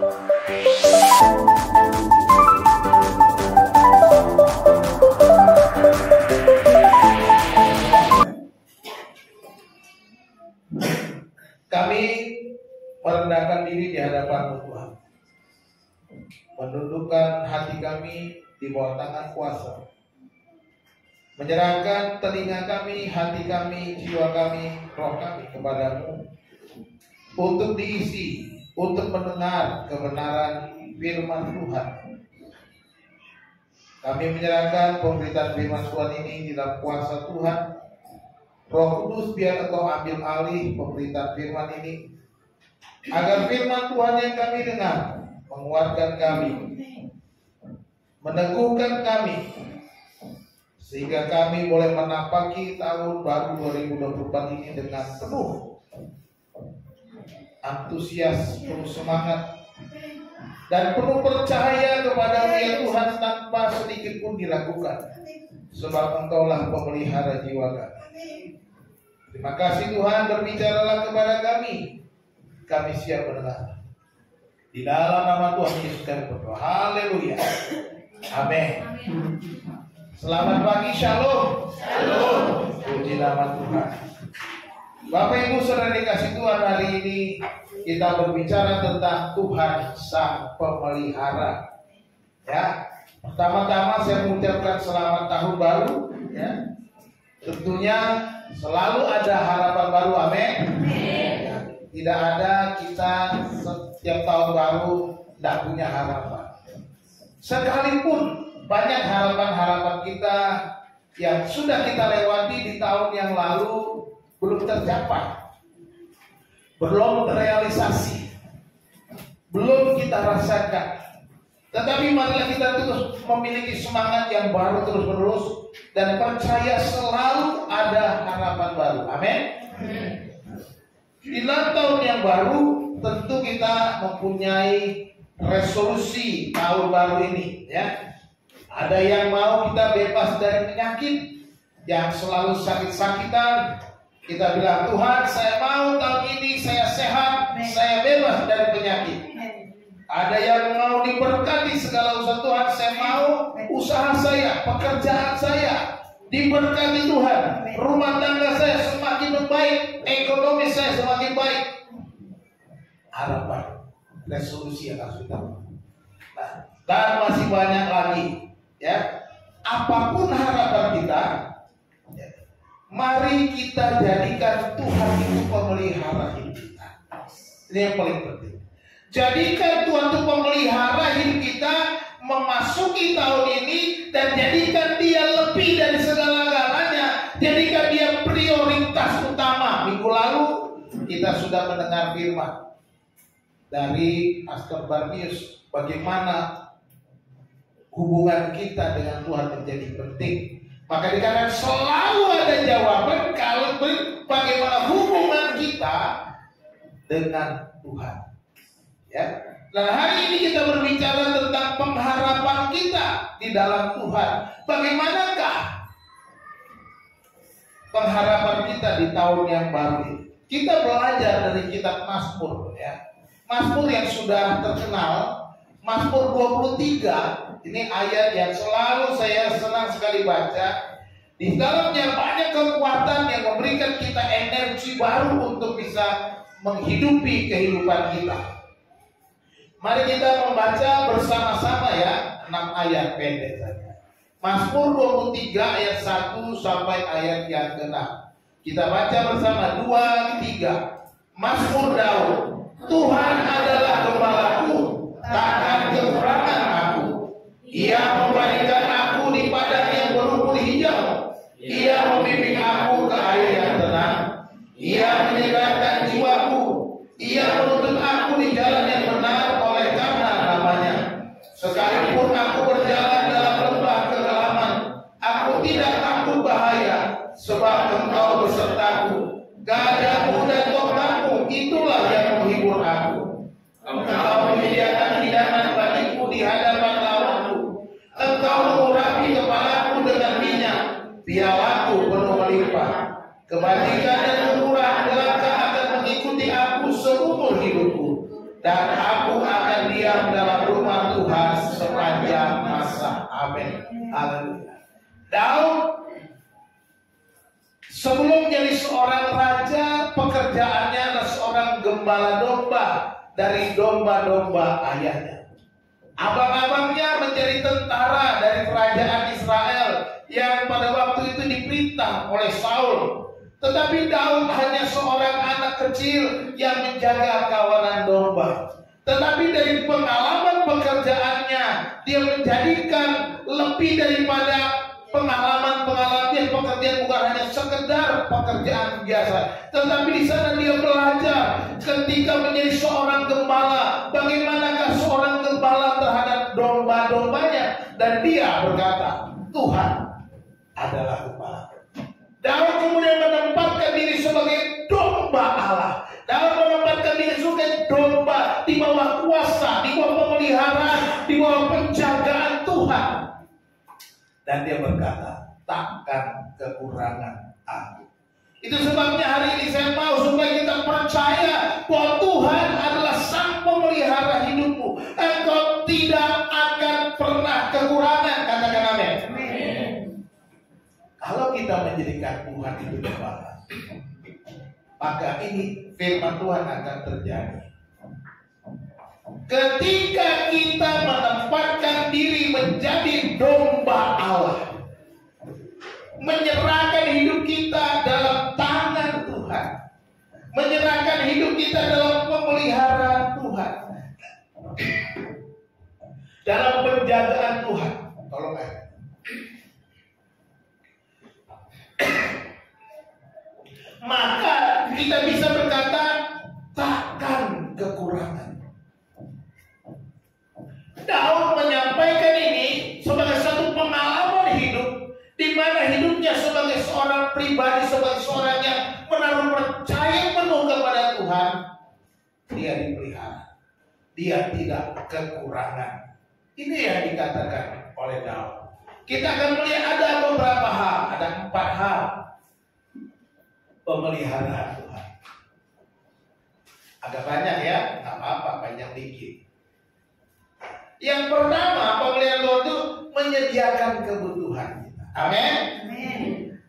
Kami merendahkan diri di hadapan Tuhan, menundukkan hati kami di bawah tangan kuasa, menyerahkan telinga kami, hati kami, jiwa kami, roh kami kepadamu untuk diisi, untuk mendengar kebenaran firman Tuhan. Kami menyerahkan pemberitaan firman Tuhan ini di dalam kuasa Tuhan. Roh Kudus, biar Engkau ambil alih pemberitaan firman ini, agar firman Tuhan yang kami dengar menguatkan kami, meneguhkan kami, sehingga kami boleh menapaki tahun baru 2024 ini dengan penuh antusias, penuh semangat, dan penuh percaya kepada-Mu ya Tuhan, tanpa sedikit pun diragukan, sebab Engkaulah pemelihara jiwa kami. Terima kasih Tuhan, berbicaralah kepada kami. Kami siap mendengar. Di dalam nama Tuhan Yesus kami berdoa. Haleluya. Amin. Selamat pagi, shalom. Shalom. Puji nama Tuhan. Bapak Ibu saudara dikasih Tuhan, hari ini kita berbicara tentang Tuhan Sang Pemelihara. Ya, pertama-tama saya mengucapkan selamat tahun baru. Ya, tentunya selalu ada harapan baru, amin. Tidak ada kita setiap tahun baru tidak punya harapan. Sekalipun banyak harapan-harapan kita yang sudah kita lewati di tahun yang lalu belum tercapai, belum terrealisasi, belum kita rasakan. Tetapi marilah kita terus memiliki semangat yang baru terus-menerus dan percaya selalu ada harapan baru. Amin. Di dalam tahun yang baru tentu kita mempunyai resolusi tahun baru ini, ya. Ada yang mau kita bebas dari penyakit yang selalu sakit-sakitan. Kita bilang, Tuhan, saya mau tahun ini saya sehat, saya bebas dari penyakit. Ada yang mau diberkati segala usaha Tuhan, saya mau usaha saya, pekerjaan saya diberkati Tuhan, rumah tangga saya semakin baik, ekonomi saya semakin baik. Harapan, resolusi yang harus kita. Nah, dan masih banyak lagi, ya. Apapun harapan kita, ya, mari kita jadikan Tuhan itu pemelihara hidup kita. Ini yang paling penting. Jadikan Tuhan itu pemelihara hidup kita memasuki tahun ini, dan jadikan Dia lebih dari segala-galanya. Jadikan Dia prioritas utama. Minggu lalu kita sudah mendengar firman dari Pastor Barnius, bagaimana hubungan kita dengan Tuhan menjadi penting. Maka dikatakan selalu ada jawaban kalau bagaimana hubungan kita dengan Tuhan. Ya. Nah, hari ini kita berbicara tentang pengharapan kita di dalam Tuhan. Bagaimanakah pengharapan kita di tahun yang baru ini? Kita belajar dari kitab Mazmur, ya. Mazmur yang sudah terkenal, Mazmur 23. Ini ayat yang selalu saya senang sekali baca. Di dalamnya banyak kekuatan yang memberikan kita energi baru untuk bisa menghidupi kehidupan kita. Mari kita membaca bersama-sama, ya, 6 ayat pendek saja. Mazmur 23 ayat 1 sampai ayat yang ke-6. Kita baca bersama, 2, 3. Mazmur Daud. Tuhan adalah gembalaku, takkan kekurangan aku. Ia membaringkan aku di padang yang berumput hijau. Ia membimbing aku ke air yang tenang. Ia menyegarkan jiwaku. Ia menuntun aku di jalan yang benar oleh karena namanya. Sekalipun aku berjalan dalam lembah kegelapan, aku tidak takut bahaya, sebab Engkau besertaku. Gadamu dan tongkatmu itulah yang menghibur aku. Engkau menyediakan hidangan bagiku di hadapan lawanku. Engkau mengurapi kepalaku dengan minyak, pialaku penuh melimpah. Kebajikan dan kemurahan belaka akan mengikuti aku seumur hidupku, dan aku akan diam dalam rumah Tuhan sepanjang masa. Amin. Haleluya. Daud sebelum jadi seorang raja, pekerjaannya adalah seorang gembala domba dari domba-domba ayahnya. Abang-abangnya menjadi tentara dari kerajaan Israel yang pada waktu itu diperintah oleh Saul. Tetapi Daud hanya seorang anak kecil yang menjaga kawanan domba. Tetapi dari pengalaman pekerjaannya, dia menjadikan lebih daripada pengalaman-pengalaman pekerjaan, bukan hanya sekedar pekerjaan biasa. Tetapi di sana dia belajar ketika menjadi seorang gembala, bagaimanakah seorang gembala terhadap domba-dombanya. Dan dia berkata, Tuhan adalah gembala. Daud kemudian menempatkan diri sebagai domba Allah. Daud menempatkan diri sebagai domba di bawah kuasa, di bawah pemeliharaan, di bawah penjagaan Tuhan. Dan dia berkata, takkan kekurangan aku. Itu sebabnya hari ini saya mau supaya kita percaya bahwa Tuhan adalah sang pemelihara hidupmu. Engkau tidak akan pernah kekurangan. Katakan amin. Kalau kita menjadikan Tuhan itu gembala, maka ini firman Tuhan akan terjadi. Ketika kita menempatkan diri menjadi domba Allah, menyerahkan hidup kita dalam tangan Tuhan, menyerahkan hidup kita dalam pemeliharaan Tuhan, dalam penjagaan Tuhan. Tolong maka kita bisa berkata takkan kekurangan. Daud menyampaikan ini sebagai satu pengalaman hidup, di mana hidupnya sebagai seorang pribadi, sebagai seorang yang menaruh percaya penuh kepada Tuhan, dia dipelihara, dia tidak kekurangan. Ini yang dikatakan oleh Daud. Kita akan melihat ada beberapa hal, ada 4 hal pemeliharaan Tuhan. Agak banyak ya, nggak apa-apa, banyak dikit. Yang pertama, pemeliharaan Tuhan itu menyediakan kebutuhan kita. Amin.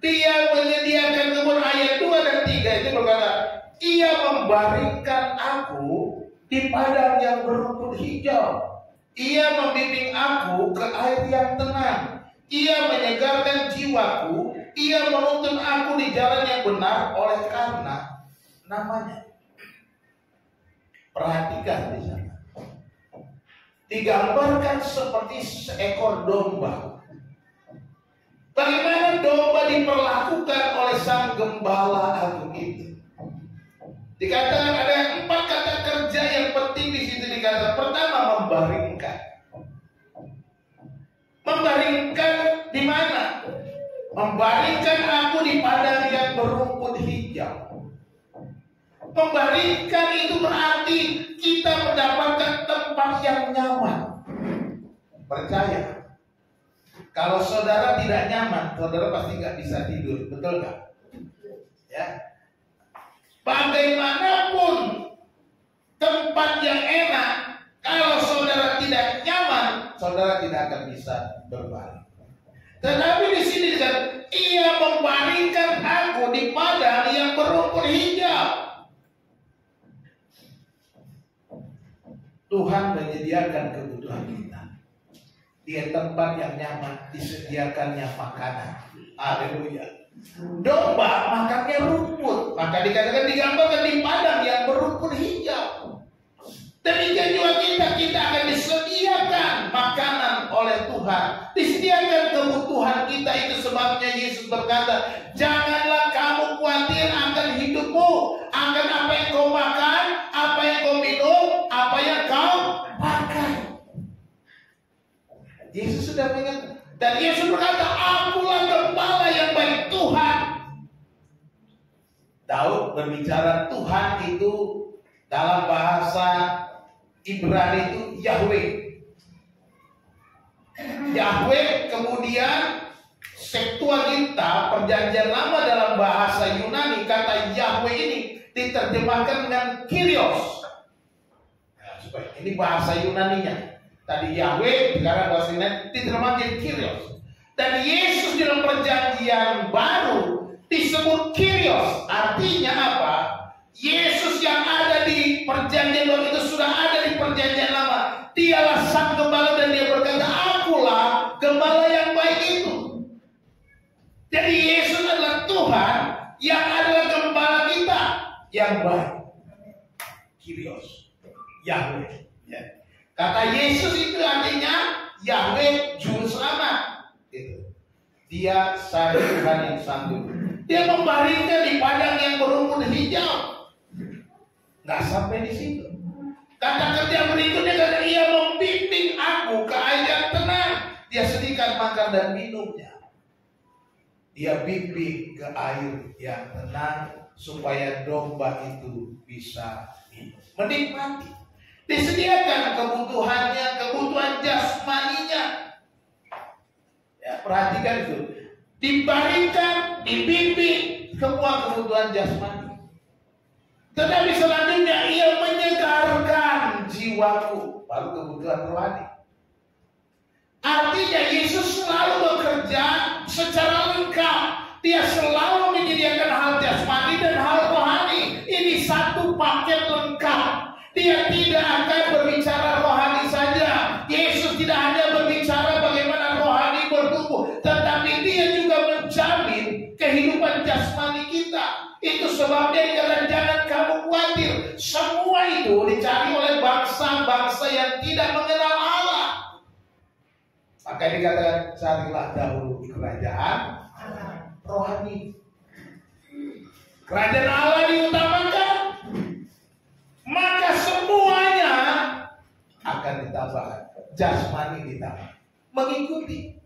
Dia menyediakan kebutuhan. Ayat 2 dan 3 itu berkata, Ia membaringkan aku di padang yang berumput hijau. Ia membimbing aku ke air yang tenang. Ia menyegarkan jiwaku. Ia menuntun aku di jalan yang benar oleh karena namanya. Perhatikan di sana. Digambarkan seperti seekor domba. Bagaimana domba diperlakukan oleh sang gembala agung itu? Dikatakan ada 4 kata kerja yang penting di situ. Dikatakan pertama, membaringkan. Membaringkan di mana? Membaringkan aku di padang yang berumput hijau. Membaringkan itu berarti kita mendapatkan tempat yang nyaman. Percaya, kalau saudara tidak nyaman, saudara pasti nggak bisa tidur, betul nggak? Ya. Bagaimanapun tempat yang enak, kalau saudara tidak nyaman, saudara tidak akan bisa berbaring. Tetapi di sini kan, Ia membaringkan aku di padang yang berumput hijau. Tuhan menyediakan kebutuhan kita. Di tempat yang nyaman, disediakannya makanan. Haleluya. Domba makannya rumput, maka dikatakan digambarkan di padang yang berumput hijau. Demikian juga kita akan disediakan makanan oleh Tuhan, disediakan kebutuhan kita. Itu sebabnya Yesus berkata, janganlah kamu khawatir akan hidupmu, akan apa yang kau makan, apa yang kau minum, apa yang kau pakai. Yesus sudah mengingat, dan Yesus berkata, akulah gembala yang baik. Tuhan. Daud berbicara Tuhan itu dalam bahasa Ibrani itu Yahweh. Yahweh kemudian Septuaginta, perjanjian lama dalam bahasa Yunani, kata Yahweh ini diterjemahkan dengan Kyrios. Nah, supaya Ini bahasa Yunaninya. Tadi Yahweh, sekarang bahasa Yunani diterjemahkan Kyrios. Dan Yesus dalam perjanjian baru disebut Kyrios. Artinya apa? Yesus yang ada di perjanjian baru itu sudah ada di perjanjian lama. Dialah sang gembala dan dia berkata, akulah gembala yang baik itu. Jadi Yesus adalah Tuhan yang adalah gembala kita yang baik. Kyrios, Yahweh. Ya. Kata Yesus itu artinya Yahweh juru selamat. Gitu. Dia sang Tuhan yang sanggup. Dia membaringkan di padang yang berumput hijau. Nggak sampai di situ. Kata kerja berikutnya kata ia membimbing aku ke air yang tenang. Dia sediakan makan dan minumnya. Dia bimbing ke air yang tenang supaya domba itu bisa minum. Menikmati. Disediakan kebutuhannya, kebutuhan jasmaninya. Ya, perhatikan itu. Dibaringkan, dibimbing semua kebutuhan jasmani. Tetapi selanjutnya ia menyegarkan jiwaku, baru kebutuhan rohani. Artinya Yesus selalu bekerja secara lengkap. Dia selalu menyediakan hal jasmani dan hal rohani. Ini satu paket lengkap. Dia tidak akan berbicara rohani saja. Yesus tidak hanya berbicara bagaimana rohani bertumbuh, tetapi dia juga menjamin kehidupan jasmani kita. Itu sebabnya dikatakan jangan kamu khawatir. Semua itu dicari oleh bangsa-bangsa yang tidak mengenal Allah. Maka dikatakan carilah dahulu kerajaan rohani. Kerajaan Allah diutamakan, maka semuanya akan ditambahkan. Jasmani ditambah, mengikuti.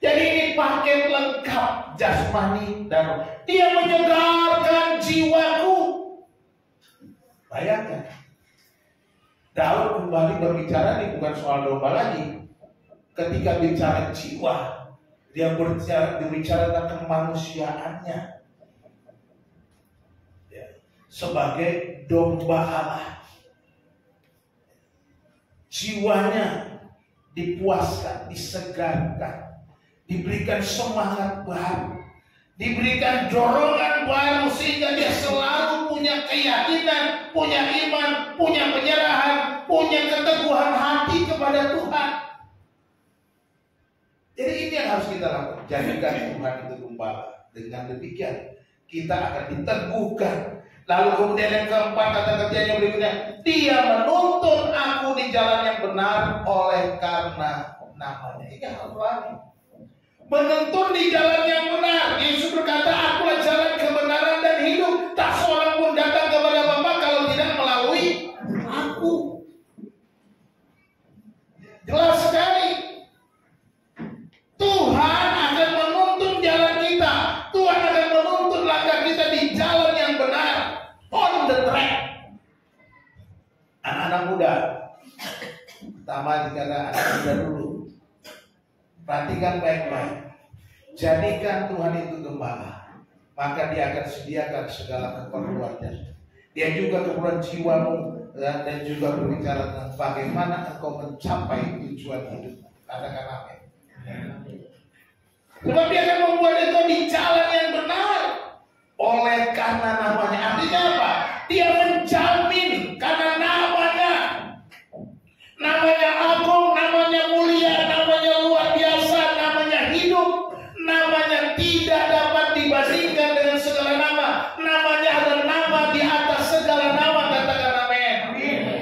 Jadi ini paket lengkap jasmani dan roh. Dia menyegarkan jiwaku. Bayangkan, Daud kembali berbicara ini bukan soal domba lagi. Ketika bicara jiwa, dia berbicara tentang kemanusiaannya. Ya, sebagai domba Allah. Jiwanya dipuaskan, disegarkan, diberikan semangat baru, diberikan dorongan baru sehingga dia selalu punya keyakinan, punya iman, punya penyerahan, punya keteguhan hati kepada Tuhan. Jadi ini yang harus kita lakukan. Jadikan Tuhan itu gembala. Dengan demikian kita akan diteguhkan. Lalu kemudian yang keempat, kata kerjanya berikutnya, dia menuntun aku di jalan yang benar oleh karena namanya. Ini hal lain. Menuntun di jalan yang benar. Yesus berkata, akulah jalan kebenaran dan hidup. Tak seorang pun datang kepada Bapa kalau tidak melalui aku. Jelas sekali. Tuhan akan menuntun jalan kita. Tuhan akan menuntun langkah kita di jalan yang benar. On the track. Anak-anak muda. Pertama dikatakan anak muda dulu. Perhatikan baik-baik. Jadikan Tuhan itu gembala. Maka dia akan sediakan segala keperluannya. Dia juga keperluan jiwamu. Dan juga berbicara tentang bagaimana engkau mencapai tujuan hidup. Katakan amin. Sebab dia akan membuat engkau di jalan yang benar oleh karena namanya. Artinya apa? Dia menjamin karena namanya. Namanya agung, namanya mulia, namanya luar biasa, namanya hidup, namanya tidak dapat dibandingkan dengan segala nama. Namanya adalah nama di atas segala nama. Katakan amin.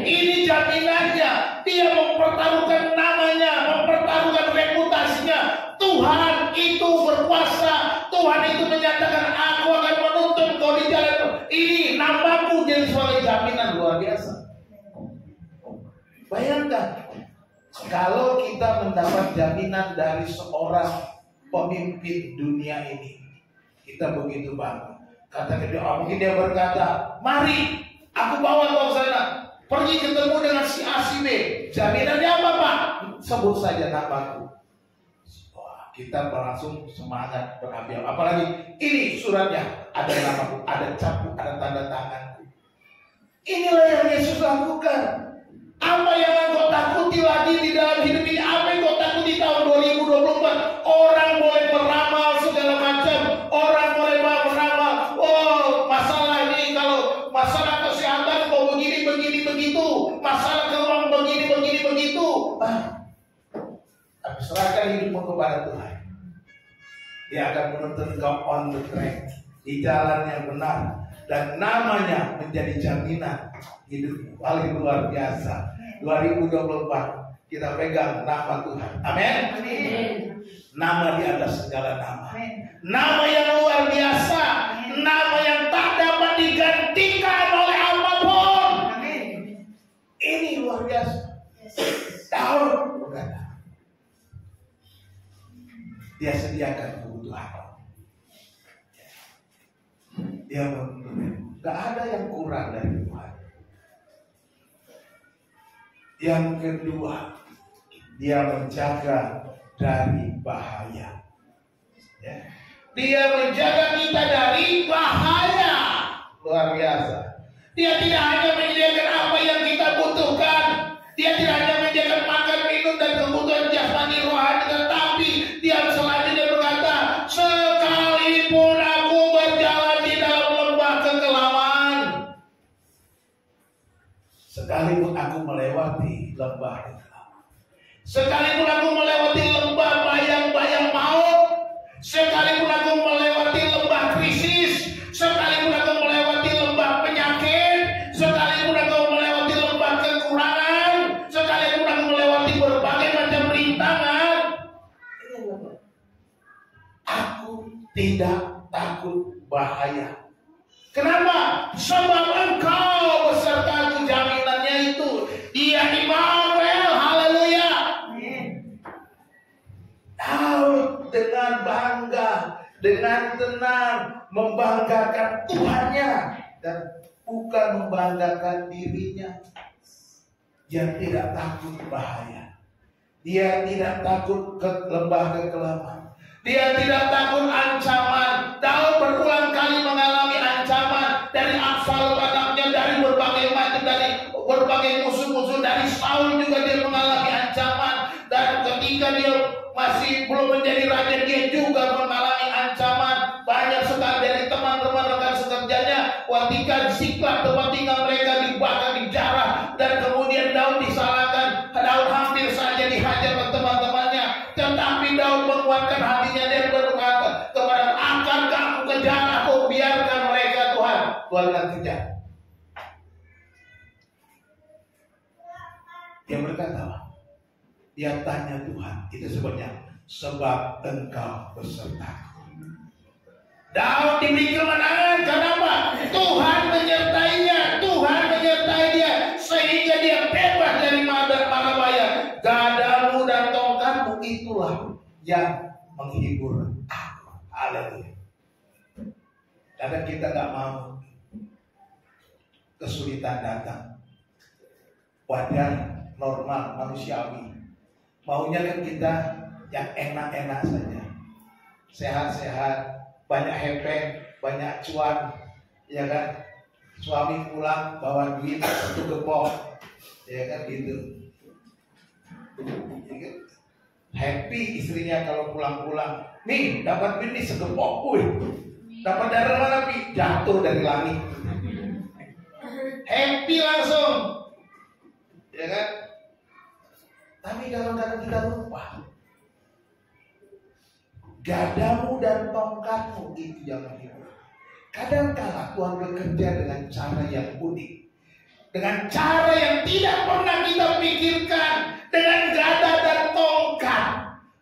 Ini jaminannya. Dia mempertaruhkan namanya, mempertaruhkan reputasinya. Tuhan itu berkuasa. Tuhan itu menyatakan aku akan menuntun kau di jalan ini. Namaku jadi sebagai jaminan luar biasa. Bayangkan kalau kita mendapat jaminan dari seorang pemimpin dunia ini, kita begitu bangga. Kata dia, mungkin dia berkata, mari aku bawa kau sana, pergi ketemu dengan si A si B. Jaminannya apa Pak? Sebut saja namaku. Wah, kita langsung semangat berapi-api. Apalagi ini suratnya ada namaku, ada capku, ada tanda tanganku. Inilah yang Yesus lakukan. masalah keuangan begini begitu. Tapi serahkan hidupmu kepada Tuhan. Dia akan menuntun kau on the track, di jalan yang benar, dan namanya menjadi jaminan hidupmu. Paling luar biasa. 2024 kita pegang nama Tuhan. Amin. Nama di atas segala nama. Nama yang luar biasa. Nama yang tak dapat digantikan oleh apapun. Ini luar biasa. Daud berkata, dia sediakan kebutuhan. Dia menuntut. Gak ada yang kurang dari Tuhan. Yang kedua, dia menjaga dari bahaya. Dia menjaga kita dari bahaya. Luar biasa. Dia tidak hanya menyediakan apa yang kita butuhkan. Dia tidak hanya menyediakan makan, minum, dan kebutuhan jasmani rohani, tetapi dia selanjutnya berkata, sekalipun aku berjalan di dalam lembah kekelaman, sekalipun aku melewati lembah kekelaman, sekalipun aku melewati lembah bayang-bayang maut, sekalipun aku melewati lembah krisis, sekalipun aku melewati lembah penyakit, sekalipun aku melewati lembah kekurangan, sekalipun aku melewati berbagai macam rintangan, aku tidak takut bahaya. Kenapa? Sebab Engkau besertaku, jaminannya itu. Dia Immanuel, haleluya. Daud dengan bangga, dengan tenang membanggakan Tuhannya dan bukan membanggakan dirinya. Dia tidak takut bahaya. Dia tidak takut ke lembah kekelaman. Dia tidak takut ancaman. Daud berulang kali mengalami ancaman dari Absalom anaknya, dari berbagai macam, dari berbagai musuh-musuh, dari Saul juga dia mengalami ancaman. Dan ketika dia masih belum menjadi raja, dia juga mengalami ancaman. Banyak sekali dari teman-teman rekan sekerjanya, ketika Siklag tempat tinggal mereka dibakar, dijarah, dan kemudian Daud disalahkan. Daud hampir saja dihajar oleh teman-temannya, tetapi Daud menguatkan hatinya dan berkata kepada, akankah aku kejar, aku biarkan mereka, Tuhan. Tuhan akan kejar. Dia berkata, dia tanya Tuhan, itu sebabnya, sebab Engkau besertaku. Daud diberi kemenangan. Kenapa? Tuhan menyertainya, Tuhan menyertai dia, sehingga dia bebas dari mara bahaya. Gadamu dan tongkatmu itulah yang menghibur aku. Haleluya. Kadang kita gak mau kesulitan datang. Wajar, normal, manusiawi. Maunya kan kita yang enak-enak saja, sehat-sehat, banyak hepeng, banyak cuan, ya kan? Suami pulang bawa duit satu gepok, ya kan gitu. Happy istrinya kalau pulang-pulang, nih dapat duit nih segepok, dapat dari mana pi? Jatuh dari langit. Happy langsung, ya kan? Tapi kadang-kadang kita lupa, gadamu dan tongkatmu itu yang menghibur. Kadang-kala Tuhan bekerja dengan cara yang unik, dengan cara yang tidak pernah kita pikirkan, dengan gada dan tongkat.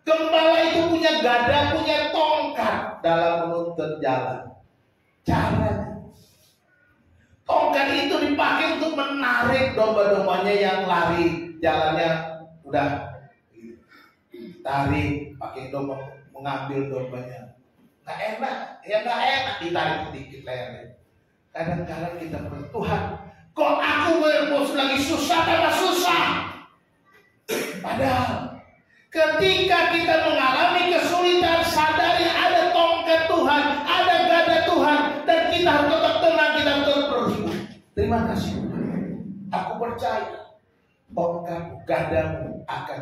Gembala itu punya gada, punya tongkat dalam menuntun jalan. Caranya, tongkat itu dipakai untuk menarik domba-dombanya yang lari, jalannya udah tarik, pakai domba, mengambil dombanya. Nggak enak, ya nggak enak, ditarik sedikit lehernya. Kadang-kadang kita berdoa, Tuhan, kok aku bermusuh lagi susah tambah susah. Padahal ketika kita mengalami kesulitan, sadari ada tongkat Tuhan, ada gada Tuhan, dan kita harus tetap tenang, kita tetap bersyukur. Terima kasih Tuhan. Aku percaya tongkatmu, gadamu akan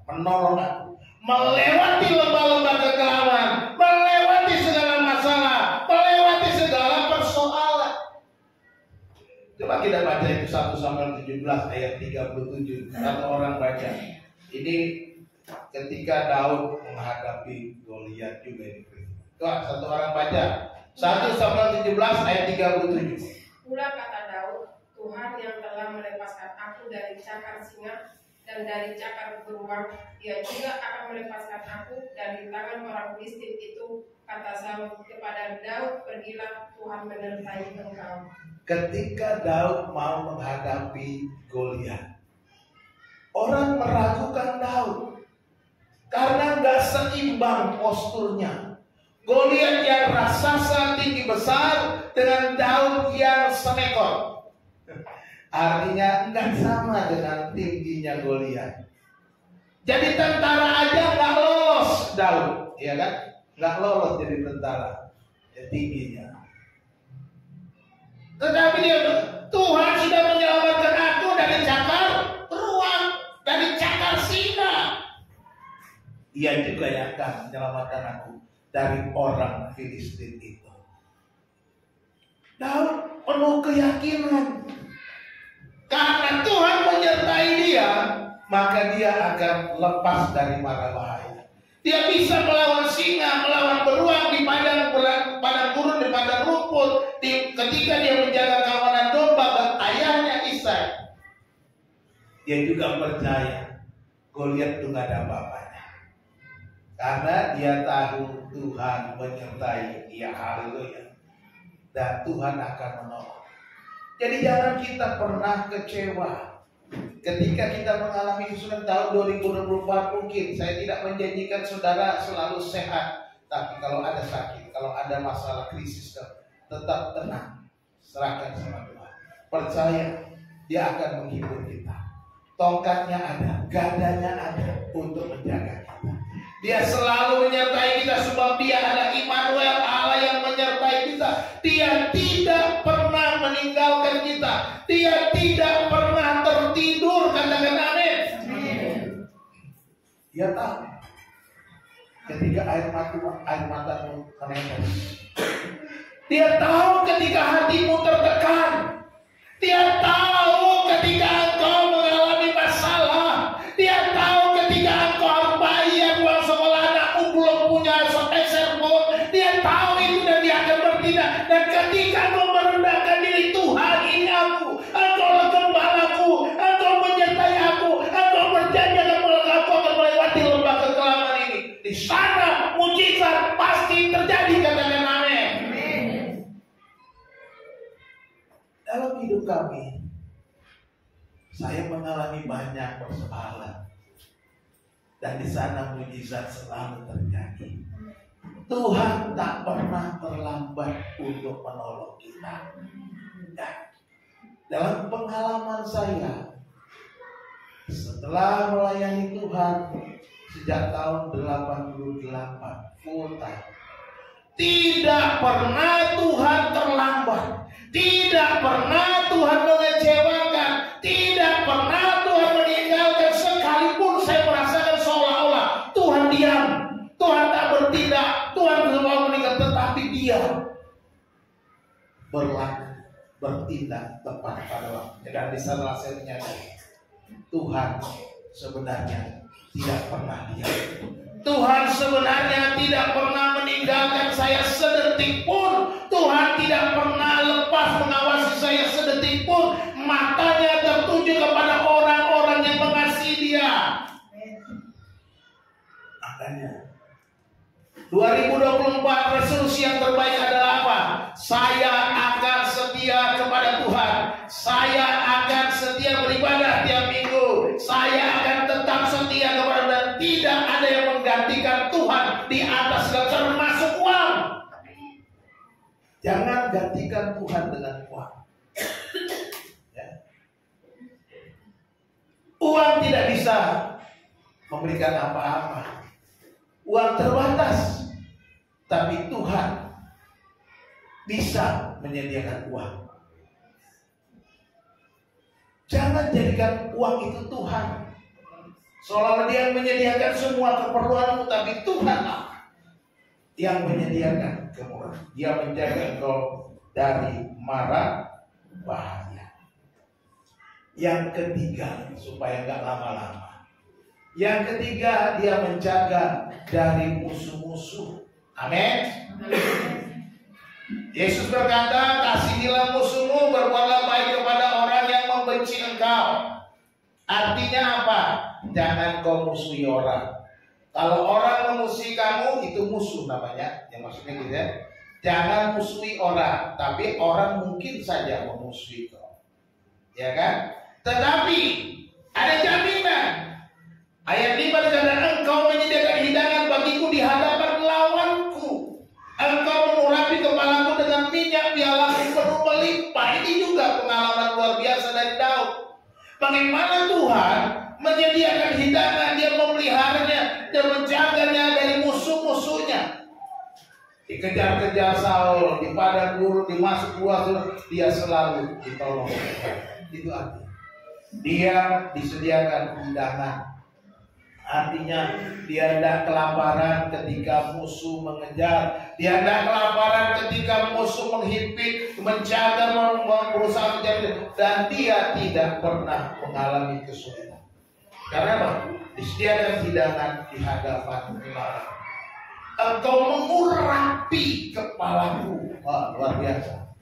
menolong aku melewati lembah-lembah kekelaman, melewati segala masalah, melewati segala persoalan. Coba kita baca itu 1 Samuel 17 ayat 37. Satu orang baca. Ini ketika Daud menghadapi Goliat juga ini. Coba satu orang baca. 1 Samuel 17 ayat 37. Pula kata Daud, Tuhan yang telah melepaskan aku dari cakar singa dan dari cakar beruang, Dia juga akan melepaskan aku dari tangan orang Filistin itu. Kata Saul kepada Daud, pergilah, Tuhan menyertai engkau. Ketika Daud mau menghadapi Goliat, orang meragukan Daud karena nggak seimbang posturnya. Goliat yang raksasa tinggi besar dengan Daud yang semekor. Artinya nggak sama dengan tingginya Goliat. Jadi tentara aja nggak lolos Daud, ya kan? Nggak lolos jadi tentara, ya tingginya. Tetapi dia, Tuhan sudah menyelamatkan aku dari cakar beruang, dari cakar singa. Dia juga yang akan menyelamatkan aku dari orang Filistin itu. Daud penuh keyakinan. Karena Tuhan menyertai dia, maka dia akan lepas dari mara bahaya. Dia bisa melawan singa, melawan beruang di padang gurun, di padang rumput. Ketika dia menjaga kawanan domba dan ayahnya Isai, dia juga percaya Goliat itu gak ada apa-apanya. Karena dia tahu Tuhan menyertai dia, haleluya. Dan Tuhan akan menolong. Jadi jangan kita pernah kecewa. Ketika kita mengalami kesulitan tahun 2024, mungkin saya tidak menjanjikan saudara selalu sehat. Tapi kalau ada sakit, kalau ada masalah krisis, tetap tenang. Serahkan sama Tuhan. Percaya Dia akan menghibur kita. Tongkatnya ada, gadanya ada untuk menjaga kita. Dia selalu menyertai kita sebab Dia ada Immanuel, Allah yang menyertai kita. Dia tidak pernah meninggalkan kita. Dia tidak pernah tertidur. Katakan amin. Dia tahu ketika air matamu menetes. Dia tahu ketika hatimu tertekan. Dia tahu ketika engkau mengalami masalah. Dia tahu ketika engkau harus bayar uang sekolah anakmu belum punya sepeser pun. Dia tahu itu dan Dia akan bertindak. Dan ketika engkau merendahkan diri, Tuhan ini aku, engkau gembalaku, engkau menyertai aku, engkau berjanji aku akan melewati lembah kekelaman ini. Di sana mujizat pasti terjadi. Katakan amin. Dalam hidup kami, saya mengalami banyak persoalan, dan di sana mujizat selalu terjadi. Tuhan tak pernah terlambat untuk menolong kita. Dan dalam pengalaman saya, setelah melayani Tuhan sejak tahun 88 full time, tidak pernah Tuhan terlambat. Tidak pernah Tuhan mengecewakan. Tidak pernah Tuhan meninggalkan. Sekalipun saya merasakan seolah-olah Tuhan diam, Tuhan tak bertindak, Tuhan belum mau meninggal, tetapi Dia bertindak tepat pada waktunya. Dan di sana saya menyadari Tuhan sebenarnya tidak pernah diam. Tuhan sebenarnya tidak pernah meninggalkan saya sedetik pun. Tuhan tidak pernah lepas mengawasi saya sedetik pun. Matanya tertuju kepada orang-orang yang mengasihi Dia. Makanya 2024 resolusi yang terbaik adalah apa? Saya akan setia kepada Tuhan. Saya akan setia beribadah tiap minggu. Saya akan tetap setia kepada Tuhan. Tidak ada yang menggantikan Tuhan di atas segala, termasuk uang. Jangan gantikan Tuhan dengan uang. Ya. Uang tidak bisa memberikan apa-apa. Uang terbatas, tapi Tuhan bisa menyediakan uang. Jangan jadikan uang itu Tuhan. Seolah-olah Dia menyediakan semua keperluanmu, tapi Tuhan yang menyediakan kemuliaan. Dia menjaga engkau dari mara bahaya. Yang ketiga, supaya nggak lama-lama. Yang ketiga, dia menjaga dari musuh-musuh. Amin. Yesus berkata, kasihilah musuhmu, berbuatlah baik kepada orang yang membenci engkau. Artinya apa? Jangan kau musuhi orang. Kalau orang memusuhi kamu, itu musuh namanya. Yang maksudnya gitu ya. Jangan musuhi orang, tapi orang mungkin saja memusuhi kau. Ya kan? Tetapi ada jaminan. Ayat 5 berkata, engkau menyediakan hidangan bagiku di hadapan lawanku. Engkau mengurapi kepalaku dengan minyak, pialaku penuh melimpah. Ini juga pengalaman luar biasa dari Daud. Bagaimana Tuhan menyediakan hidangan, dia memeliharanya dan menjaganya dari musuh-musuhnya. Dikejar-kejar Saul, di padang gurun, dimasuk gua, dia selalu ditolong. Itu artinya dia disediakan hidangan. Artinya dia tidak kelaparan ketika musuh mengejar. Dia tidak kelaparan ketika musuh menghimpit, menjaga, berusaha menjaga. Dan dia tidak pernah mengalami kesulitan. Karena apa? Disediakan hidangan di hadapan Allah. Engkau mengurapi kepalaku. Wah, luar biasa.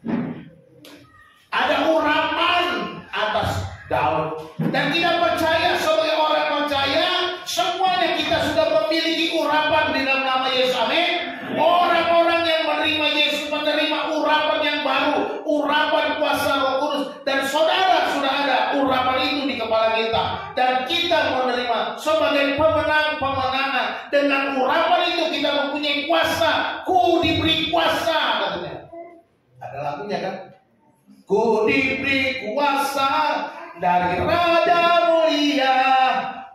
Ada urapan atas Daud. Dan kita percaya sebagai orang percaya, semuanya kita sudah memiliki urapan di dalam nama Yesus. Amin. Orang-orang yang menerima Yesus menerima urapan yang baru, urapan kuasa Roh Kudus. Dan saudara sudah ada urapan itu di kepala kita. Dan kita menerima sebagai pemenang-pemenangan. Dengan urapan itu kita mempunyai kuasa. Ku diberi kuasa, katanya. Ada lagunya kan? Ku diberi kuasa dari Raja Mulia,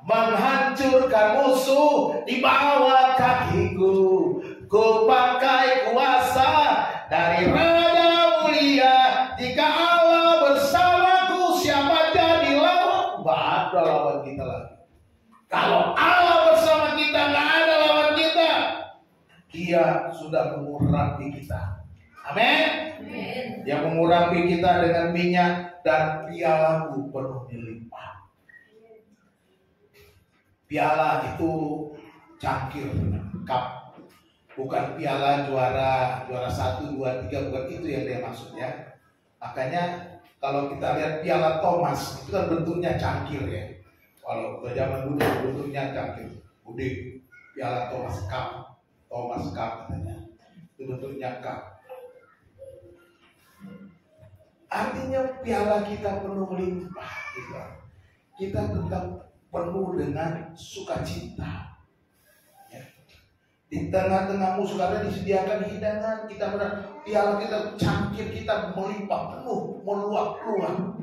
menghancurkan musuh di bawah kakiku. Ku pakai kuasa dari Raja Mulia. Jika Allah bersamaku, siapa jadi lawan? Gak ada lawan kita lagi. Kalau Allah bersama kita, gak ada lawan kita. Dia sudah mengurapi kita. Amin. Yang mengurapi kita dengan minyak, dan pialaku penuh melimpah. Piala itu cangkir, cup. Bukan piala juara 1, 2, 3, bukan itu yang dia maksudnya. Makanya kalau kita lihat piala Thomas, itu kan bentuknya cangkir ya. Kalau zaman dulu bentuknya cangkir. Udah piala Thomas Cup katanya. Itu bentuknya cup. Artinya piala kita penuh melimpah, gitu. Kita tetap penuh dengan sukacita. Ya. Di tengah-tengah musuh karena disediakan hidangan, kita piala kita cangkir kita melimpah penuh, meluap-luap.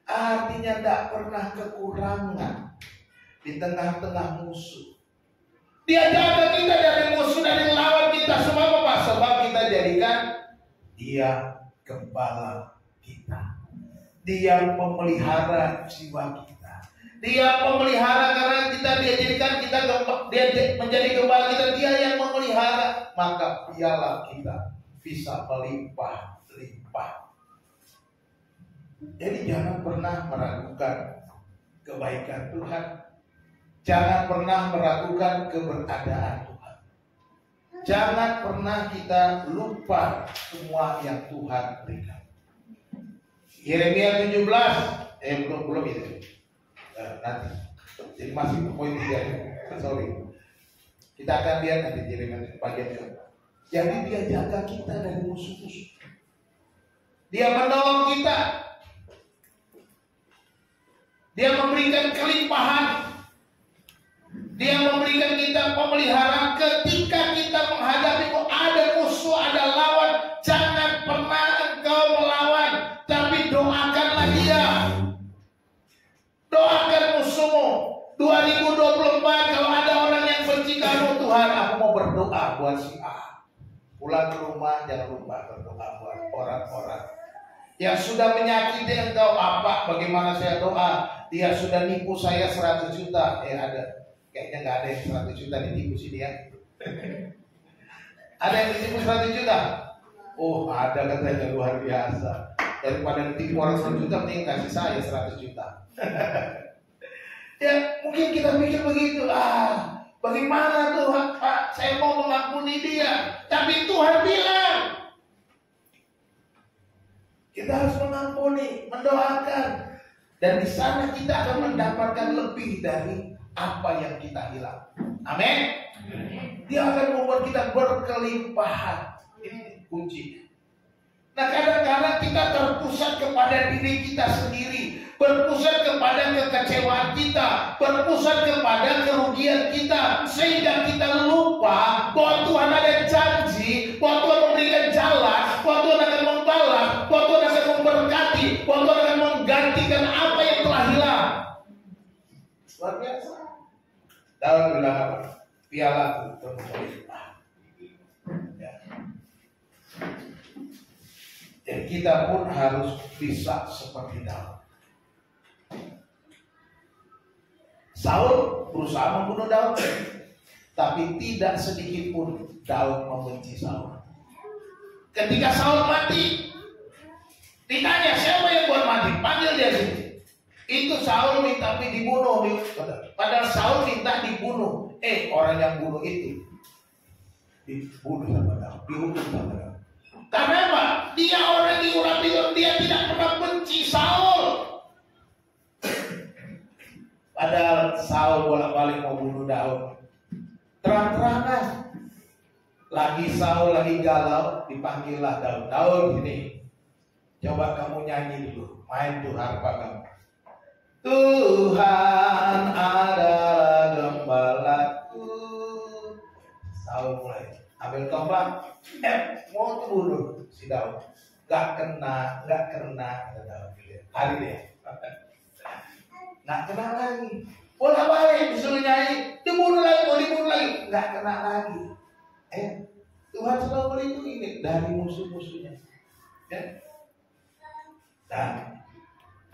Artinya tidak pernah kekurangan di tengah-tengah musuh. Dia jaga kita dari musuh, dari lawan kita. Sebab apa? Sebab kita jadikan dia gembala kita. Dia memelihara jiwa kita. Dia memelihara karena dia jadikan kita dia menjadi gembala kita. Dia yang memelihara, maka piala kita bisa melimpah-limpah. Jadi jangan pernah meragukan kebaikan Tuhan. Jangan pernah meragukan keberadaan Tuhan. Jangan pernah kita lupa semua yang Tuhan berikan. Yeremia 17, belum itu. Nanti. Jadi masih poin 3. Sorry. Kita akan lihat nanti Yeremia bagian keempat. Jadi dia jaga kita dari musuh-musuh. Dia menolong kita. Dia memberikan kelimpahan. Dia memberikan kita pemeliharaan ketika kita menghadapi ada musuh, ada lawan. Jangan pernah engkau melawan, tapi doakanlah dia. Doakan musuhmu. 2024 kalau ada orang yang benci kamu, Tuhan aku mau berdoa buat si A. Pulang ke rumah jangan lupa berdoa buat orang-orang yang sudah menyakiti engkau. Apa? Bagaimana saya doa? Dia sudah nipu saya 100 juta. Ada. Kayaknya nggak ada yang 100 juta ditipu sini ya. Ada yang ditipu 100 juta? Oh ada, katanya luar biasa. Daripada tipu orang 100 juta, mending kasih saya 100 juta. Ya mungkin kita pikir begitu, bagaimana Tuhan, Pak, saya mau mengampuni dia. Tapi Tuhan bilang, kita harus mengampuni, mendoakan. Dan di sana kita akan mendapatkan lebih dari apa yang kita hilang. Amin. Dia akan membuat kita berkelimpahan. Ini kuncinya. Nah, kadang-kadang kita terpusat kepada diri kita sendiri, berpusat kepada kekecewaan kita, berpusat kepada kerugian kita, sehingga kita lupa bahwa Tuhan ada janji, bahwa Tuhan memberikan jalan, bahwa Tuhan akan membalas, bahwa Tuhan akan memberkati, bahwa Tuhan akan menggantikan apa yang telah hilang. Luar biasa. Daud bilang apa? Pialaku penuh berlimpah. Ya. Jadi kita pun harus bisa seperti Daud. Saul berusaha membunuh Daud, tapi tidak sedikit pun Daud membenci Saul. Ketika Saul mati, ditanya siapa yang buat mati, panggil dia sini. Itu Saul minta dibunuh, padahal Saul minta dibunuh. Orang yang bunuh itu dibunuh sama Daud, dihukum sama Daud. Karena apa? Dia orang di urat timur, dia tidak pernah benci Saul. Padahal Saul bolak-balik mau bunuh Daud. Terang-terangan. Lagi Saul lagi galau, dipanggillah Daud. Daud ini, coba kamu nyanyi dulu, main tuh harpa kamu. Tuhan adalah gembalaku. Saul mulai ambil tombak, mau bunuh si Daud. Gak kena, kata Daud. Hari dia. Nggak kena lagi. Bolak-balik disuruh nyanyi, dibunuh lagi, nggak kena lagi. Tuhan selalu melindungi dari musuh-musuhnya. Ya? Dan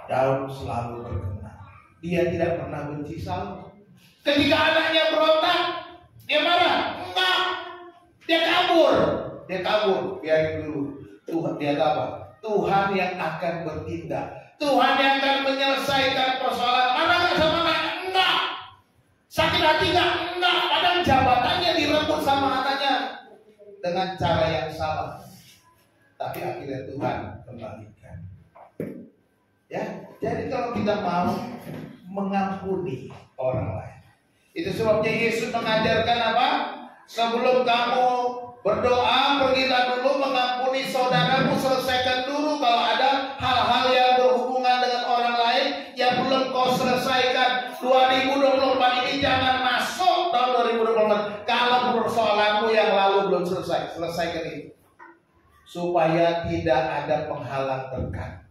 Daud selalu berkenan. Dia tidak pernah benci Saul. Ketika anaknya berontak, dia marah. Enggak. Dia kabur. Biarin dulu. Tuhan dia apa? Tuhan yang akan bertindak. Tuhan yang akan menyelesaikan persoalan. Marah nggak sama anaknya? Enggak. Sakit hati nggak? Enggak. Padahal jabatannya direbut sama anaknya dengan cara yang salah. Tapi akhirnya Tuhan kembalikan. Ya, jadi kalau kita mau mengampuni orang lain, itu sebabnya Yesus mengajarkan apa? Sebelum kamu berdoa, pergilah dulu mengampuni saudaramu, selesaikan dulu kalau ada hal-hal yang berhubungan dengan orang lain yang belum kau selesaikan. 2024 ini jangan masuk tahun 2024 kalau persoalanmu yang lalu belum selesai. Selesaikan itu supaya tidak ada penghalang berkat,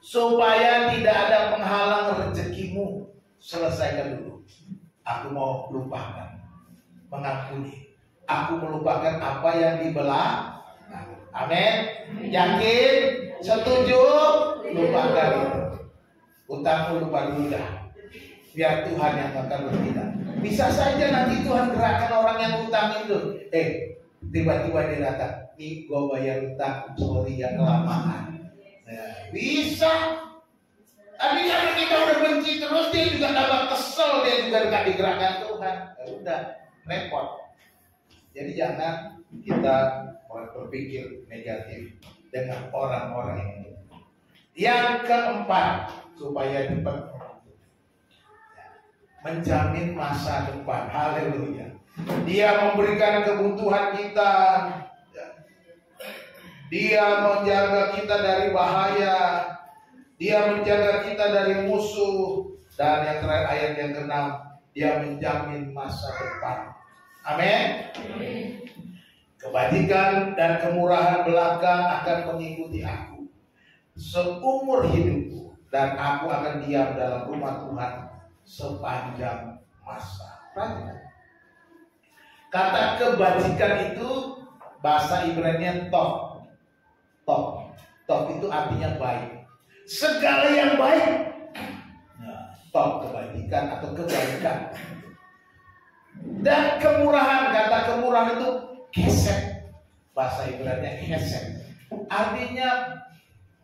supaya tidak ada penghalang rezekimu. Selesaikan dulu. Aku mau lupakan, mengampuni. Aku melupakan apa yang dibelah. Amin. Yakin? Setuju? Lupakan itu. Utangmu lupa dulu dah. Biar Tuhan yang akan bertindak. Bisa saja nanti Tuhan gerakkan orang yang utang itu. Tiba-tiba dia datang, nih gue bayar utang, sorry ya kelamaan. Bisa. Tapi kalau kita udah benci terus, dia juga tambah kesel, dia juga gak digerakkan Tuhan. Udah repot. Jadi jangan kita berpikir negatif dengan orang-orang yang ini. Yang keempat, supaya cepat menjamin masa depan. Haleluya. Dia memberikan kebutuhan kita. Dia menjaga kita dari bahaya. Dia menjaga kita dari musuh. Dan yang terakhir ayat yang ke-6, dia menjamin masa depan. Amin. Kebajikan dan kemurahan belaka akan mengikuti aku seumur hidupku, dan aku akan diam dalam rumah Tuhan sepanjang masa. Kata kebajikan itu bahasa Ibrani top. Top itu artinya baik. Segala yang baik. Top kebajikan atau kebaikan. Dan kemurahan, kata kemurahan itu kesed. Bahasa Ibrani kesed. Artinya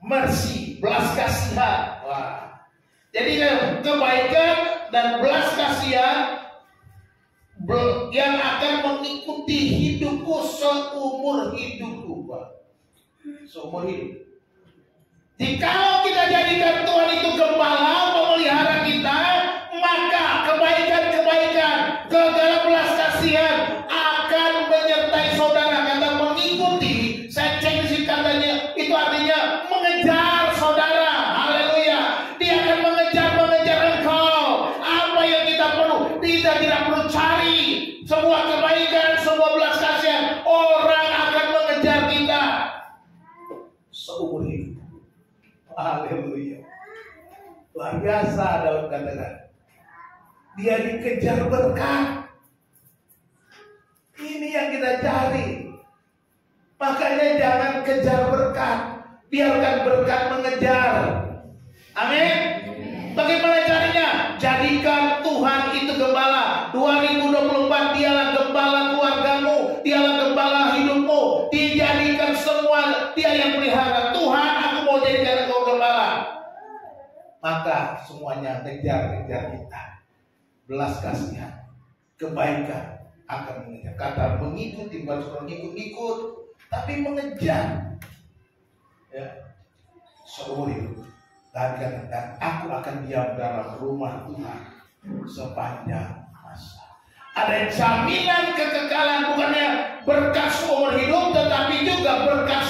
mercy, belas kasihan. Wah. Jadi kebaikan dan belas kasihan yang akan mengikuti hidupku seumur hidupku, Pak. Seumur hidup. Jikalau kita jadikan Tuhan itu gembala pemelihara kita, maka kebaikan-kebaikan, segala belas kasihan akan menyertai saudara. Kata mengikuti, saya cek di katanya, itu artinya mengejar saudara. Haleluya. Dia akan mengejar engkau. Apa yang kita perlu, kita tidak perlu cari semua kebaikan, semua belas kasihan. Orang akan mengejar kita seumur hidup. Haleluya. Luar biasa Daud katakan. Dia dikejar berkat. Ini yang kita cari. Makanya jangan kejar berkat. Biarkan berkat mengejar. Amin. Bagaimana caranya? Jadikan Tuhan itu gembala. 2024 dialah gembala keluargamu. Dialah gembala hidupmu. Dijadikan semua dia yang pelihara. Tuhan, aku mau jadikan engkau gembala. Maka semuanya kejar-kejar kita. Belas kasihan, kebaikan akan mengejar. Kata mengikuti, bukan ikut-ikut, tapi mengejar. Ya, seumur hidup. Dan aku akan diam dalam rumah Tuhan sepanjang masa. Ada jaminan kekekalan, bukannya berkat seumur hidup, tetapi juga berkat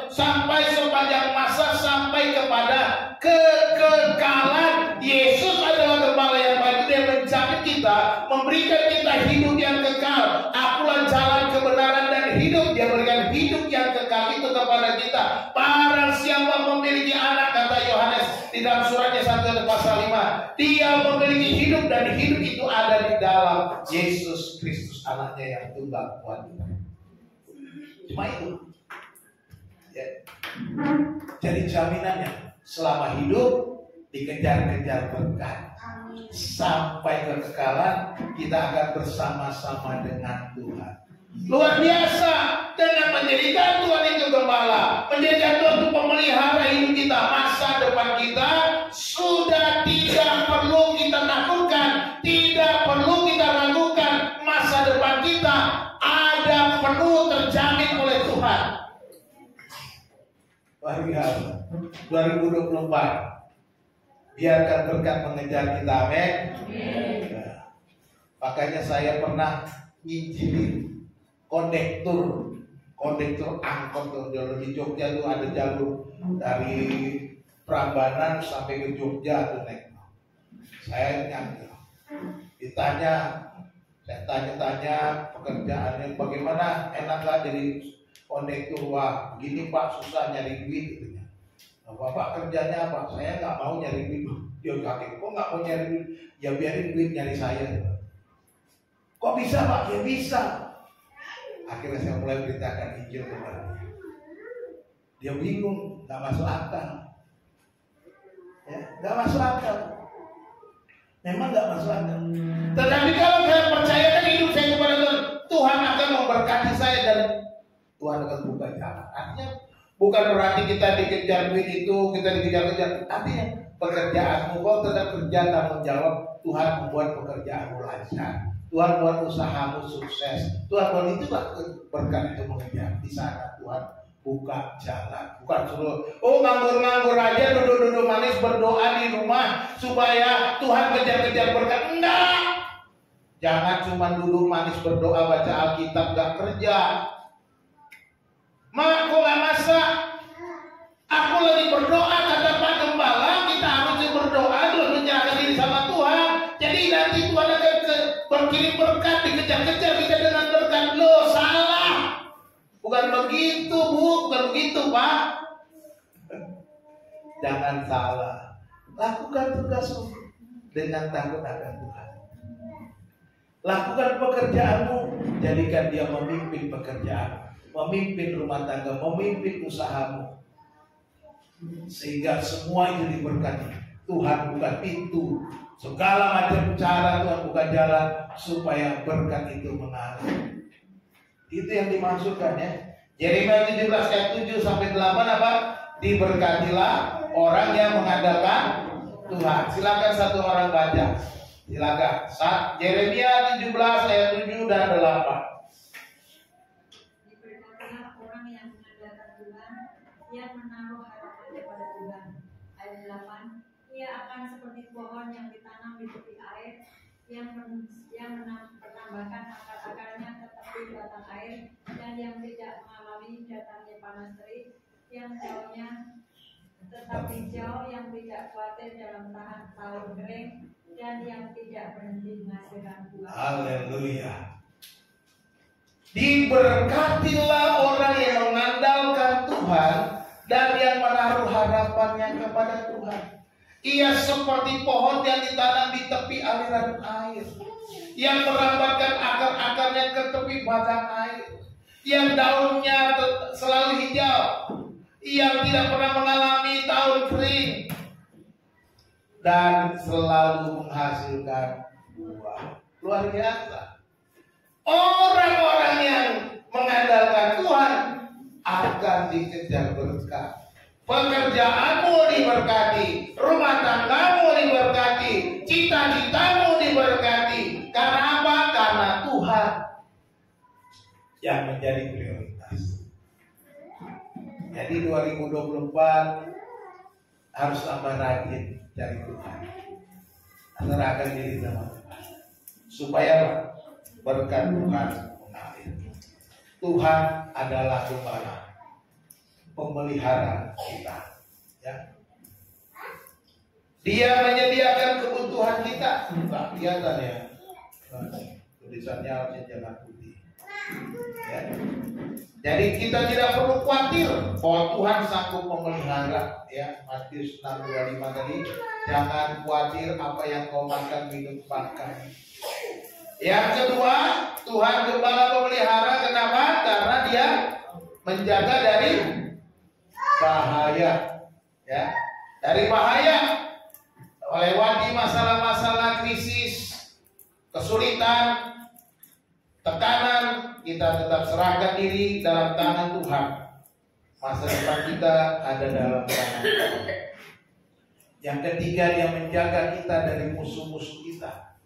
sampai sepanjang masa, sampai kepada kekekalan. Yesus adalah gembala yang baik. Dia menjamin kita, memberikan kita hidup yang kekal. Akulah jalan, kebenaran, dan hidup. Dia berikan hidup yang kekal itu kepada kita. Barang siapa memiliki anak, kata Yohanes di dalam suratnya 1 pasal 5, dia memiliki hidup, dan hidup itu ada di dalam Yesus Kristus, anaknya yang tunggal buat kita. Cuma itu. Ya. Jadi jaminannya selama hidup dikejar-kejar berkat. Sampai kekekalan kita akan bersama-sama dengan Tuhan. Luar biasa. Dengan menjadikan Tuhan itu gembala, menjadikan Tuhan itu pemelihara hidup kita, masa depan kita sudah tidak perlu kita takutkan, tidak perlu kita ragukan. Masa depan kita ada penuh terjamin oleh Tuhan. Luar biasa. 2024 biarkan berkat mengejar kita, amin. Nah, makanya saya pernah nginjilin kondektur angkot tuh, di Jogja tuh ada jalur dari Prambanan sampai ke Jogja tuh naik. Saya nyangkut, saya tanya pekerjaannya bagaimana, enak gak jadi kondektur? Wah, gini Pak, susah nyari duit gitu. Bapak kerjanya apa? Saya nggak mau nyari duit. Dia kakek, kok nggak mau nyari duit? Ya biarin duit nyari saya. Kok bisa Pak? Ya bisa. Akhirnya saya mulai beritakan Injil kepada dia. Dia bingung, nggak masuk akal. Ya, nggak masuk akal. Memang nggak masuk akal. Tetapi kalau saya percayakan hidup saya kepada Tuhan, Tuhan akan memberkati saya dan Tuhan akan buka jalan. Artinya bukan berarti kita dikejar duit itu, kita dikejar-kejar. Artinya pekerjaanmu, kau tetap kerja, tanggung jawab. Tuhan membuat pekerjaanmu lancar. Tuhan buat usahamu sukses. Tuhan buat itulah berkat itu mengejar. Di sana Tuhan buka jalan. Bukan suruh, oh nganggur-nganggur aja, duduk-duduk manis berdoa di rumah supaya Tuhan kejar-kejar berkat. Enggak. Jangan cuma duduk manis berdoa baca Alkitab gak kerja. Mak, kok gak masak? Aku lagi berdoa, kata Pak Gembala, kita harus berdoa terus menyerahkan diri sama Tuhan. Jadi nanti Tuhan akan berkirim berkat, dikejar-kejar kita dengan berkat. Loh, salah. Bukan begitu, Bu, bukan begitu, Pak. Jangan salah. Lakukan tugasmu dengan takut akan Tuhan. Lakukan pekerjaanmu, jadikan dia memimpin pekerjaan, memimpin rumah tangga, memimpin usahamu. Sehingga semua itu diberkati. Tuhan buka pintu, segala macam cara Tuhan buka jalan supaya berkat itu mengalir. Itu yang dimaksudkan ya. Yeremia 17 ayat 7 sampai 8 apa? Diberkatilah orang yang mengandalkan Tuhan. Silakan satu orang baca. Silakan. Yeremia 17 ayat 7 dan 8. Diberkatilah orang yang mengandalkan Tuhan, yang menaruh harapannya pada Tuhan. Ayat 8. Ia akan seperti pohon yang ditanam di tepi air, yang menambahkan akar-akarnya ke tepi batang air, dan yang tidak mengalami datangnya panas terik, yang daunnya tetap hijau, yang tidak khawatir dalam tahun kering, dan yang tidak berhenti menghasilkan buah. Haleluya. Diberkatilah orang yang mengandalkan Tuhan dan yang menaruh harapannya kepada Tuhan. Ia seperti pohon yang ditanam di tepi aliran air, yang merambatkan akar-akarnya ke tepi batang air, yang daunnya selalu hijau, yang tidak pernah mengalami tahun kering, dan selalu menghasilkan buah. Luar biasa. Orang-orang yang mengandalkan Tuhan akan dikejar berkat. Pekerjaanmu diberkati, rumah tanggamu diberkati, cita-citamu diberkati. Karena apa? Karena Tuhan yang menjadi prioritas. Jadi 2024 harus tambah rajin cari Tuhan. Serahkan diri sama Tuhan. Supaya apa? Berkat Tuhan mengalir. Tuhan adalah gembala, pemelihara kita, ya. Dia menyediakan kebutuhan kita. Nah, kelihatan ya. Tulisannya harusnya jangan putih. Ya. Jadi kita tidak perlu khawatir bahwa Tuhan sanggup memelihara, ya. Matius 6:25 tadi, jangan khawatir apa yang kau makan, minum, pakai. Yang kedua, Tuhan gembala pemelihara. Kenapa? Karena Dia menjaga dari bahaya, ya, dari bahaya, melewati masalah-masalah krisis, kesulitan, tekanan. Kita tetap serahkan diri dalam tangan Tuhan. Masa depan kita ada dalam tangan Tuhan. Yang ketiga, Dia menjaga kita dari musuh-musuh kita,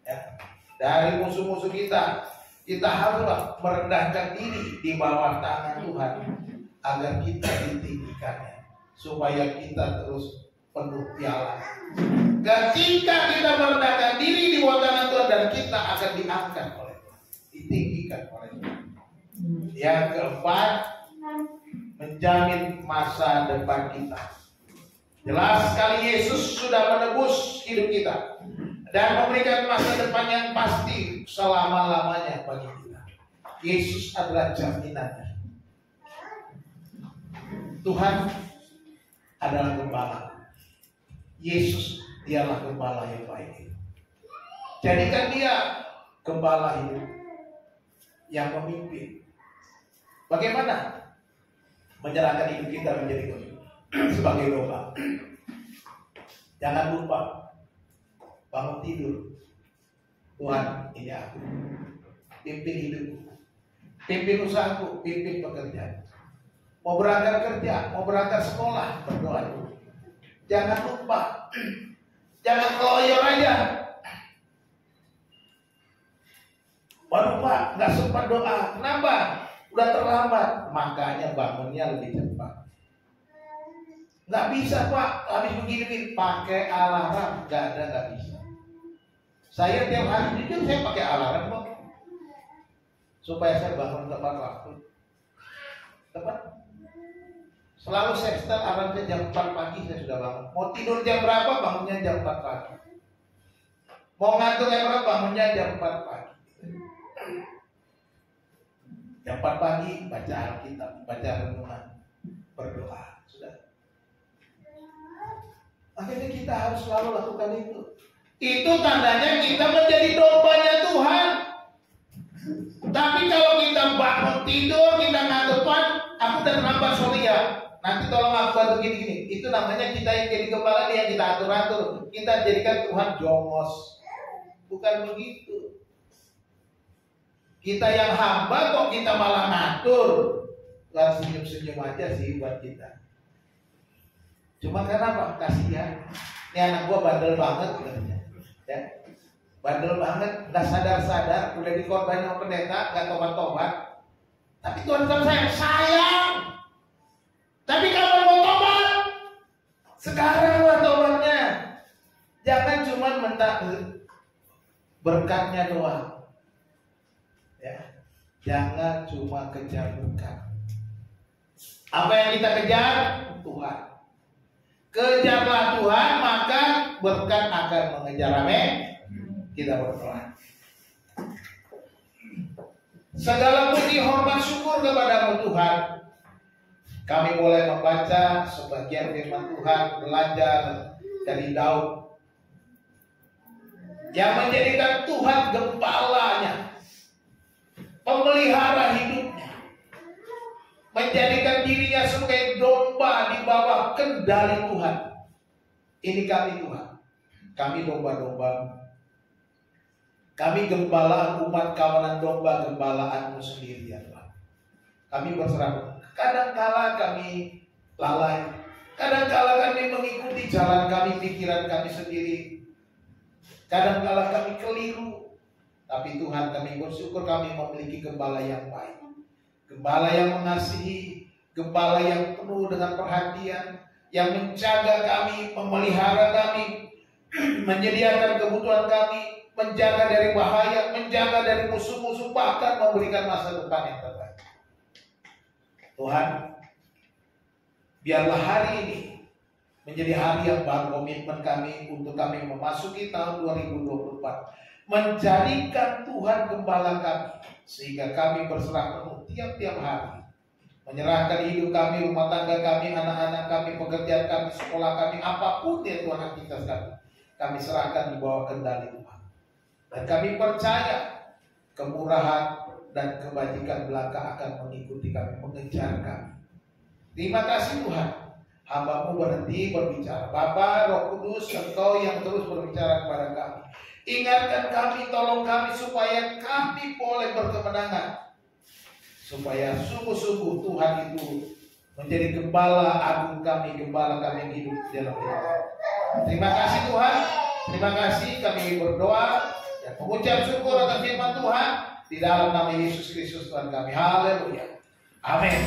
ya. Dari musuh-musuh kita, kita harus merendahkan diri di bawah tangan Tuhan agar kita ditinggikannya, supaya kita terus penuh piala. Ketika kita merendahkan diri di bawah tangan Tuhan, dan kita akan diangkat oleh Tuhan, ditinggikan oleh Tuhan. Yang keempat, menjamin masa depan kita. Jelas sekali Yesus sudah menebus hidup kita dan memberikan masa depan yang pasti selama-lamanya bagi kita. Yesus adalah jaminannya. Tuhan adalah gembala. Yesus dialah gembala yang baik. Jadikan Dia gembala hidup yang memimpin. Bagaimana menyerahkan hidup kita menjadi sebagai domba? Jangan lupa, bangun tidur, Tuhan, ini aku. Pimpin hidupku, pimpin usahaku, pimpin pekerjaan. Mau berangkat kerja, mau berangkat sekolah, berdoa dulu. Jangan lupa, jangan keloyor aja. Waduh Pak, nggak sempat doa. Kenapa? Udah terlambat. Makanya bangunnya lebih cepat. Nggak bisa Pak, habis begini pakai alarm. Nggak bisa. Saya tiap hari jujur saya pakai alarm kok, supaya saya bangun tepat waktu. Tepat. Selalu saya setel alarm saya jam 4 pagi saya sudah bangun. Mau tidur jam berapa, bangunnya jam 4 pagi. Mau ngantuk jam berapa, bangunnya jam 4 pagi. Jam 4 pagi baca Alkitab, baca renungan, berdoa. Sudah. Akhirnya kita harus selalu lakukan itu. Itu tandanya kita menjadi dombanya Tuhan. Tapi kalau kita bangun tidur, kita ngantuk, aku udah terlambat, sorry ya. Nanti tolong aku bantu gini-gini. Itu namanya kita yang jadi kepala, yang kita atur-atur. Kita jadikan Tuhan jongos. Bukan begitu. Kita yang hamba kok kita malah ngatur. Lalu senyum-senyum aja sih buat kita. Cuma kenapa? Kasihan. Ini anak gua bandel banget, ya. Bandel banget, nggak sadar-sadar, udah dikorbanin sama pendeta, nggak tobat-tobat. Tapi Tuhan bilang sayang. Tapi kalau mau tobat, sekarang lah tobatnya. Jangan cuma minta berkatnya doang. Ya, jangan cuma kejar berkat. Apa yang kita kejar? Tuhan. Kejarlah Tuhan, maka berkat akan mengejar. Amin. Kita berdoa. Segala puji hormat syukur kepadamu Tuhan. Kami boleh membaca sebagian firman Tuhan, belajar dari Daud yang menjadikan Tuhan gempalanya, pemelihara hidupnya, menjadikan dirinya sebagai domba di bawah kendali Tuhan. Ini kami Tuhan, kami domba-domba. Kami gembalaan umat kawanan domba, gembalaanmu sendiri ya Tuhan. Kami berserah. Kadangkala kami lalai, kadangkala kami mengikuti jalan kami, pikiran kami sendiri. Kadangkala kami keliru. Tapi Tuhan, kami bersyukur kami memiliki gembala yang baik, gembala yang mengasihi, gembala yang penuh dengan perhatian, yang menjaga kami, memelihara kami, menyediakan kebutuhan kami, menjaga dari bahaya, menjaga dari musuh-musuh, bahkan memberikan masa depan yang terbaik. Tuhan, biarlah hari ini menjadi hari yang baru, komitmen kami untuk kami memasuki tahun 2024, menjadikan Tuhan gembala kami, sehingga kami berserah penuh tiap-tiap hari, menyerahkan hidup kami, rumah tangga kami, anak-anak kami, pekerjaan kami, sekolah kami, apapun yang Tuhan aktivitas kami serahkan di bawah kendali Tuhan. Dan kami percaya kemurahan dan kebajikan belaka akan mengikuti kami, mengejar kami. Terima kasih Tuhan, hamba-Mu berhenti berbicara. Bapa, Roh Kudus, Engkau yang terus berbicara kepada kami. Ingatkan kami, tolong kami supaya kami boleh berkemenangan, supaya sungguh-sungguh Tuhan itu menjadi gembala agung kami, gembala kami yang hidup di dalam hidup. Terima kasih Tuhan, terima kasih, kami berdoa dan mengucap syukur atas firman Tuhan di dalam nama Yesus Kristus Tuhan kami. Haleluya. Amin.